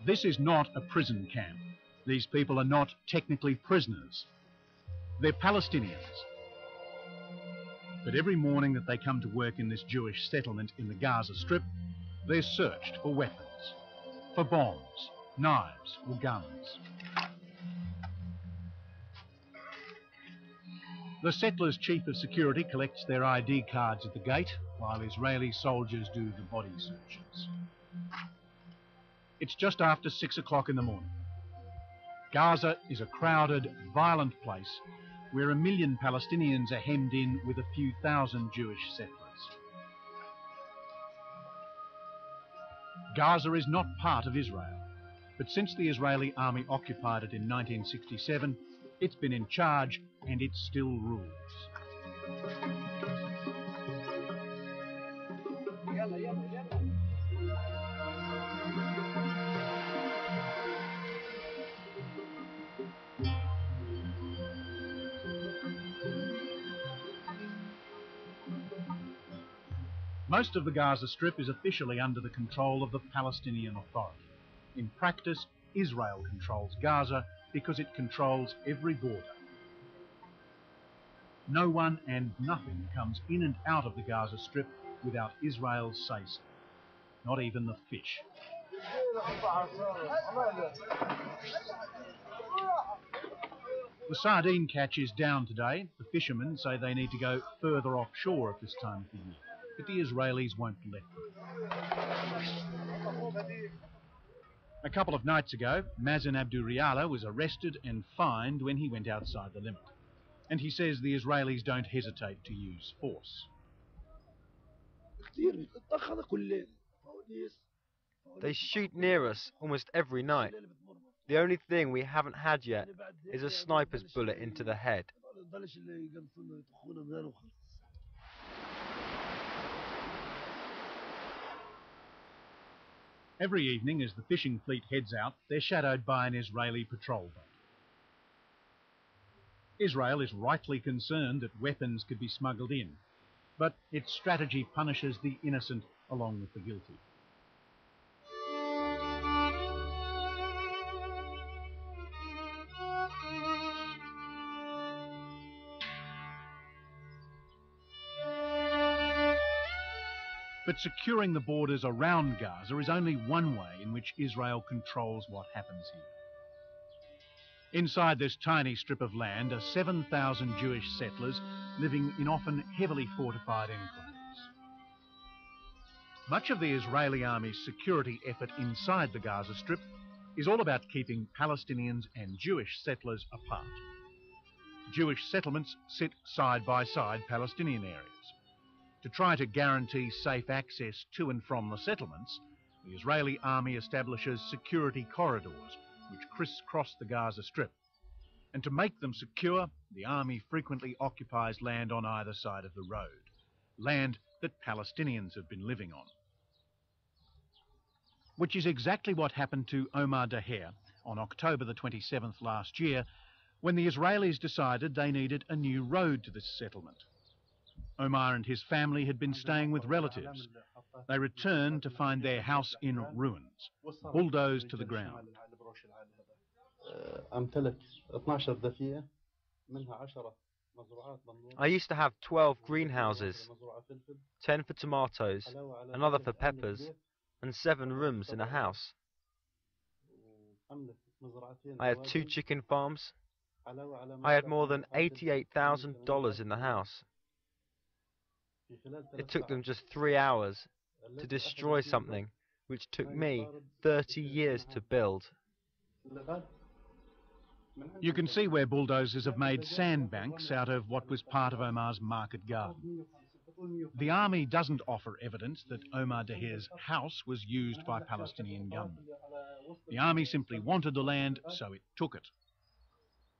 This is not a prison camp. These people are not technically prisoners. They're Palestinians. But every morning that they come to work in this Jewish settlement in the Gaza Strip, they're searched for weapons, for bombs, knives or guns. The settlers' chief of security collects their ID cards at the gate, while Israeli soldiers do the body searches. It's just after 6 o'clock in the morning. Gaza is a crowded, violent place where 1 million Palestinians are hemmed in with a few thousand Jewish settlers. Gaza is not part of Israel, but since the Israeli army occupied it in 1967, it's been in charge and it still rules. Most of the Gaza Strip is officially under the control of the Palestinian Authority. In practice, Israel controls Gaza because it controls every border. No one and nothing comes in and out of the Gaza Strip without Israel's say-so. Not even the fish. The sardine catch is down today. The fishermen say they need to go further offshore at this time of the year, but the Israelis won't let them. A couple of nights ago, Mazen Abduriala was arrested and fined when he went outside the limit. And he says the Israelis don't hesitate to use force. They shoot near us almost every night. The only thing we haven't had yet is a sniper's bullet into the head. Every evening as the fishing fleet heads out, they're shadowed by an Israeli patrol boat. Israel is rightly concerned that weapons could be smuggled in, but its strategy punishes the innocent along with the guilty. But securing the borders around Gaza is only one way in which Israel controls what happens here. Inside this tiny strip of land are 7,000 Jewish settlers living in often heavily fortified enclaves. Much of the Israeli army's security effort inside the Gaza Strip is all about keeping Palestinians and Jewish settlers apart. Jewish settlements sit side by side Palestinian areas. To try to guarantee safe access to and from the settlements, the Israeli army establishes security corridors which crisscross the Gaza Strip. And to make them secure, the army frequently occupies land on either side of the road, land that Palestinians have been living on. Which is exactly what happened to Omar Daher on October the 27th last year, when the Israelis decided they needed a new road to this settlement. Omar and his family had been staying with relatives. They returned to find their house in ruins, bulldozed to the ground. I used to have 12 greenhouses, 10 for tomatoes, another for peppers, and 7 rooms in a house. I had 2 chicken farms. I had more than $88,000 in the house. It took them just 3 hours to destroy something which took me 30 years to build. You can see where bulldozers have made sandbanks out of what was part of Omar's market garden. The army doesn't offer evidence that Omar Daher's house was used by Palestinian gunmen. The army simply wanted the land, so it took it.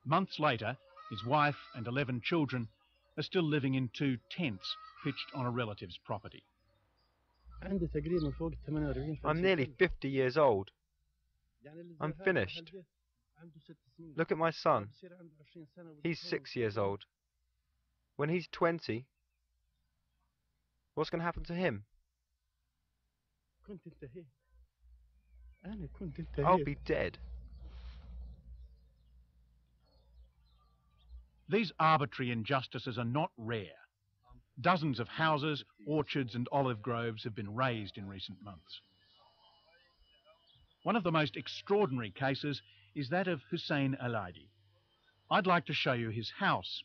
Months later, his wife and 11 children are still living in 2 tents pitched on a relative's property. I'm nearly 50 years old. I'm finished. Look at my son. He's 6 years old. When he's 20, what's going to happen to him? I'll be dead. These arbitrary injustices are not rare. Dozens of houses, orchards and olive groves have been razed in recent months. One of the most extraordinary cases is that of Hussein Al-Aidi. I'd like to show you his house.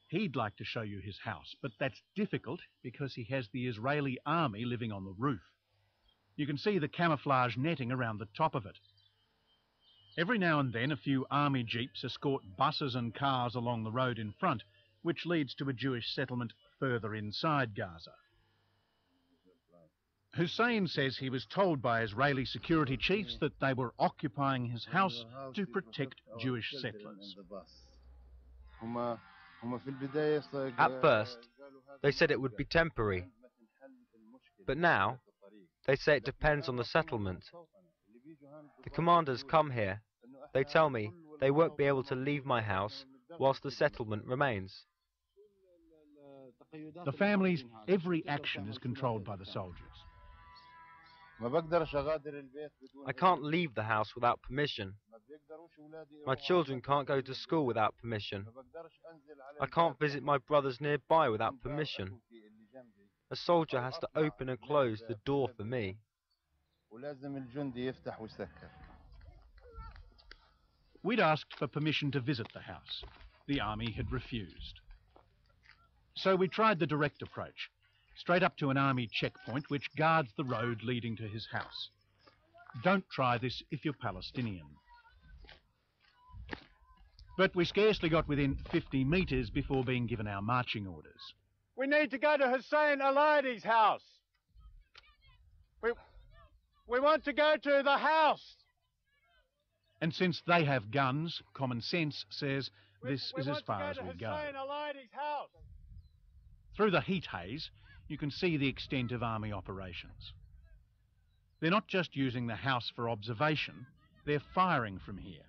He'd like to show you his house, but that's difficult because he has the Israeli army living on the roof. You can see the camouflage netting around the top of it. Every now and then a few army jeeps escort buses and cars along the road in front, which leads to a Jewish settlement further inside Gaza. Hussein says he was told by Israeli security chiefs that they were occupying his house to protect Jewish settlers. At first, they said it would be temporary. But now, they say it depends on the settlement. The commanders come here. They tell me they won't be able to leave my house whilst the settlement remains. The family's every action is controlled by the soldiers. I can't leave the house without permission. My children can't go to school without permission. I can't visit my brothers nearby without permission. A soldier has to open and close the door for me. We'd asked for permission to visit the house. The army had refused. So we tried the direct approach, straight up to an army checkpoint which guards the road leading to his house. Don't try this if you're Palestinian. But we scarcely got within 50 metres before being given our marching orders. We need to go to Hussein Al-Aidi's house. We want to go to the house. And since they have guns, common sense says this is as far as we go. Through the heat haze, you can see the extent of army operations. They're not just using the house for observation, they're firing from here.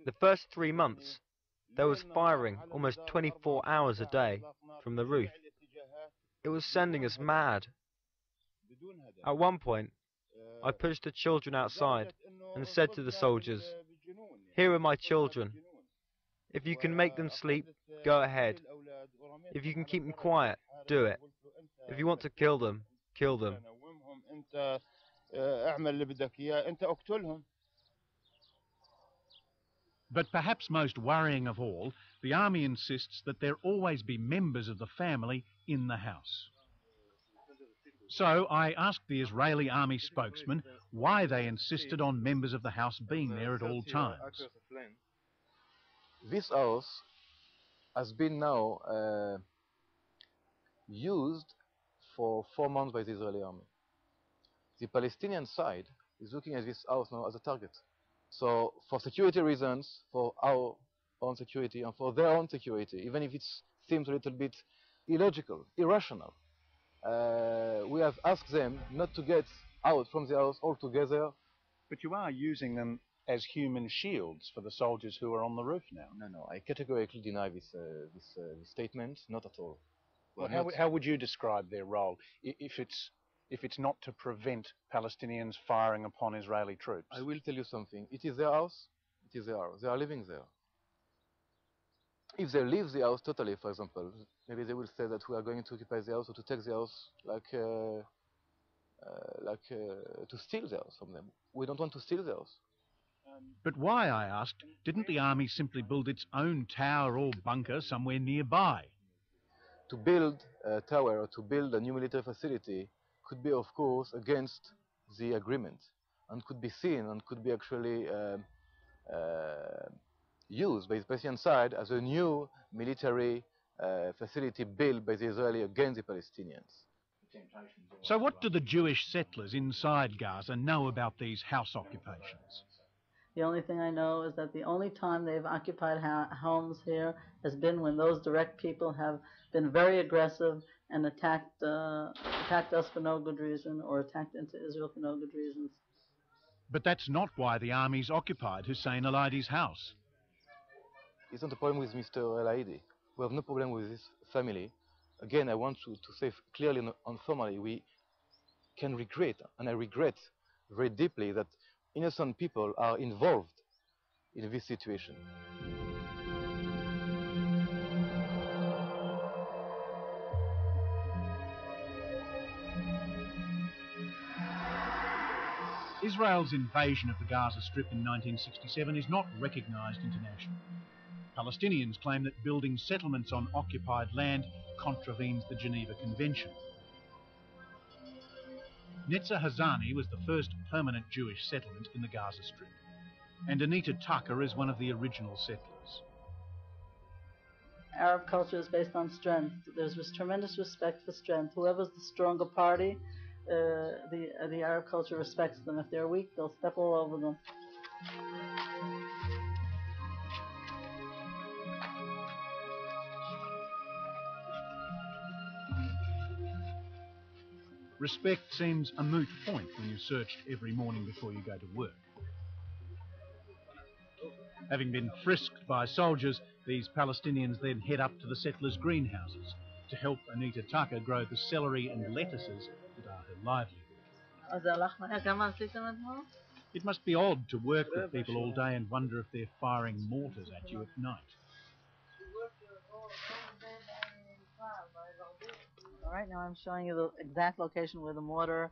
The first 3 months, there was firing almost 24 hours a day from the roof. It was sending us mad. At one point, I pushed the children outside and said to the soldiers, "Here are my children. If you can make them sleep, go ahead. If you can keep them quiet, do it. If you want to kill them, kill them." But perhaps most worrying of all, the army insists that there always be members of the family in the house. So I asked the Israeli army spokesman why they insisted on members of the house being there at all times. This house has been now used for 4 months by the Israeli army. The Palestinian side is looking at this house now as a target. So for security reasons, for our own security and for their own security, even if it seems a little bit illogical, irrational, we have asked them not to get out from the house altogether. But you are using them as human shields for the soldiers who are on the roof now. No, I categorically deny this statement, not at all. Well, how would you describe their role if it's not to prevent Palestinians firing upon Israeli troops? I will tell you something. It is their house. It is their house. They are living there. If they leave the house totally, for example, maybe they will say that we are going to occupy the house or to take the house, to steal the house from them. We don't want to steal the house. But why, I asked, didn't the army simply build its own tower or bunker somewhere nearby? To build a tower or to build a new military facility could be, of course, against the agreement and could be seen and could be actually used by the Palestinian side as a new military facility built by the Israeli against the Palestinians. So what do the Jewish settlers inside Gaza know about these house occupations? The only thing I know is that the only time they've occupied homes here has been when those direct people have been very aggressive and attacked us for no good reason or attacked into Israel for no good reasons. But that's not why the army's occupied Hussein al-Aidi's house. It's not a problem with Mr. al-Aidi. We have no problem with his family. Again, I want to say clearly and formally, we can regret, and I regret very deeply, that innocent people are involved in this situation. Israel's invasion of the Gaza Strip in 1967 is not recognised internationally. Palestinians claim that building settlements on occupied land contravenes the Geneva Convention. Netzer Hazani was the first permanent Jewish settlement in the Gaza Strip, and Anita Tucker is one of the original settlers. Arab culture is based on strength. There's this tremendous respect for strength. Whoever's the stronger party, the Arab culture respects them. If they're weak, they'll step all over them. Respect seems a moot point when you're searched every morning before you go to work. Having been frisked by soldiers, these Palestinians then head up to the settlers' greenhouses to help Anita Tucker grow the celery and lettuces that are her livelihood. It must be odd to work with people all day and wonder if they're firing mortars at you at night. All right, now I'm showing you the exact location where the mortar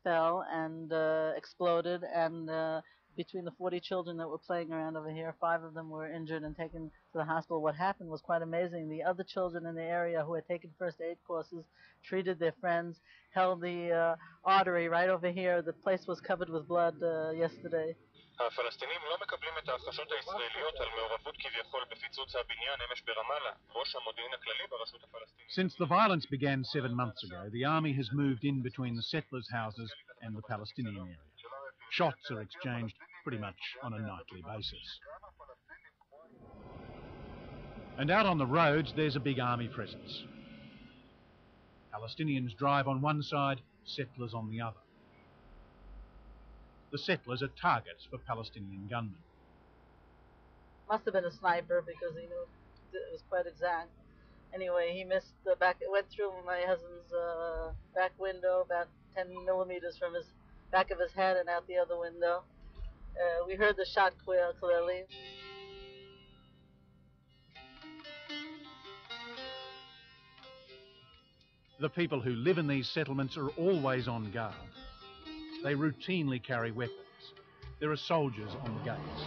fell and exploded, and between the 40 children that were playing around over here, 5 of them were injured and taken to the hospital. What happened was quite amazing. The other children in the area who had taken first aid courses treated their friends, held the artery right over here. The place was covered with blood yesterday. הפלסטינים לא מקבלים את ההכחשות הישראליות על מעורבות כביכול בפיצוץ הבניין אמש ברמאללה, ראש המודיעין הכללי ברשות הפלסטינית. Since the violence began 7 months ago, the army has moved in between the settlers' houses and the Palestinian area. Shots are exchanged pretty much on a nightly basis. And out on the roads, there's a big army presence. Palestinians drive on one side, settlers on the other. The settlers are targets for Palestinian gunmen. Must have been a sniper because he knew it was quite exact. Anyway, he missed the back. It went through my husband's back window, about 10 millimeters from his back of his head and out the other window. We heard the shot clearly. The people who live in these settlements are always on guard. They routinely carry weapons. There are soldiers on the gates.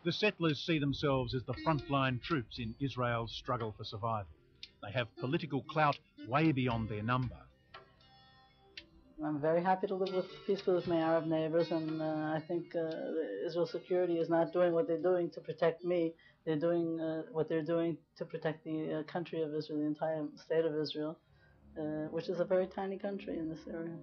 The settlers see themselves as the frontline troops in Israel's struggle for survival. They have political clout way beyond their number. I'm very happy to live peacefully with my Arab neighbors, and I think Israel's security is not doing what they're doing to protect me. They're doing what they're doing to protect the country of Israel, the entire state of Israel, which is a very tiny country in this area.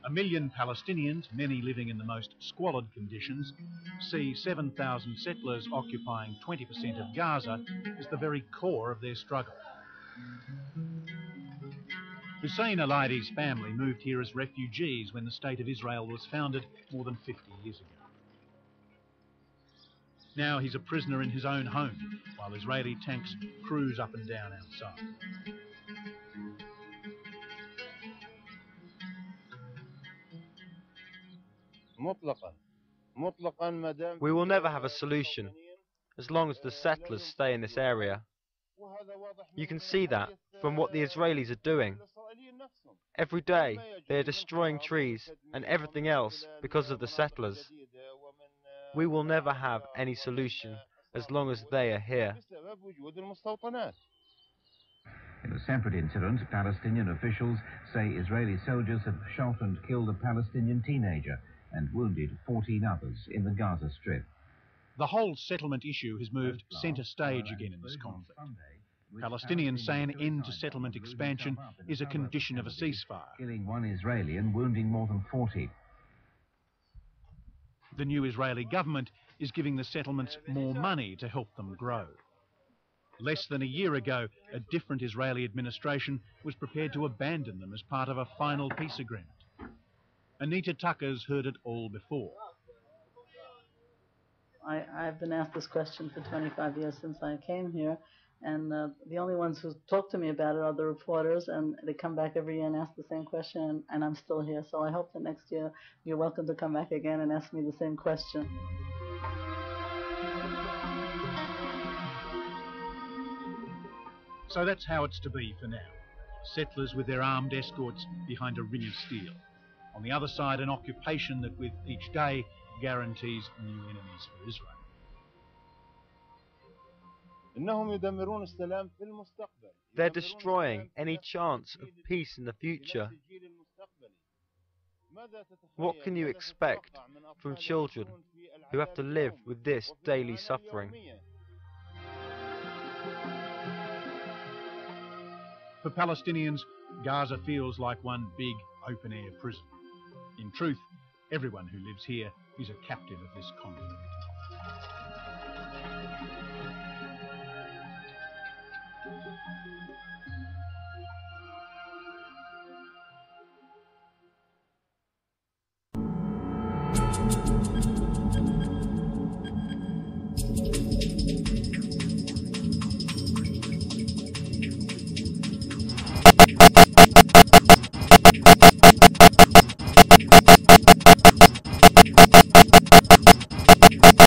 A million Palestinians, many living in the most squalid conditions, see 7,000 settlers occupying 20% of Gaza as the very core of their struggle. Hussein al-Aidi's family moved here as refugees when the State of Israel was founded more than 50 years ago. Now he's a prisoner in his own home, while Israeli tanks cruise up and down outside. We will never have a solution as long as the settlers stay in this area. You can see that from what the Israelis are doing. Every day they are destroying trees and everything else because of the settlers. We will never have any solution as long as they are here. In a separate incident, Palestinian officials say Israeli soldiers have shot and killed a Palestinian teenager and wounded 14 others in the Gaza Strip. The whole settlement issue has moved centre stage again in this conflict. Palestinians say an end to settlement expansion is a condition of a ceasefire. Killing 1 Israeli and wounding more than 40. The new Israeli government is giving the settlements more money to help them grow. Less than a year ago, a different Israeli administration was prepared to abandon them as part of a final peace agreement. Anita Tucker's heard it all before. I've been asked this question for 25 years since I came here, and the only ones who talk to me about it are the reporters, and they come back every year and ask the same question, and I'm still here. So I hope that next year you're welcome to come back again and ask me the same question. So that's how it's to be for now. Settlers with their armed escorts behind a ring of steel. On the other side, an occupation that with each day guarantees new enemies for Israel. They're destroying any chance of peace in the future. What can you expect from children who have to live with this daily suffering? For Palestinians, Gaza feels like one big open-air prison. In truth, everyone who lives here is a captive of this conflict.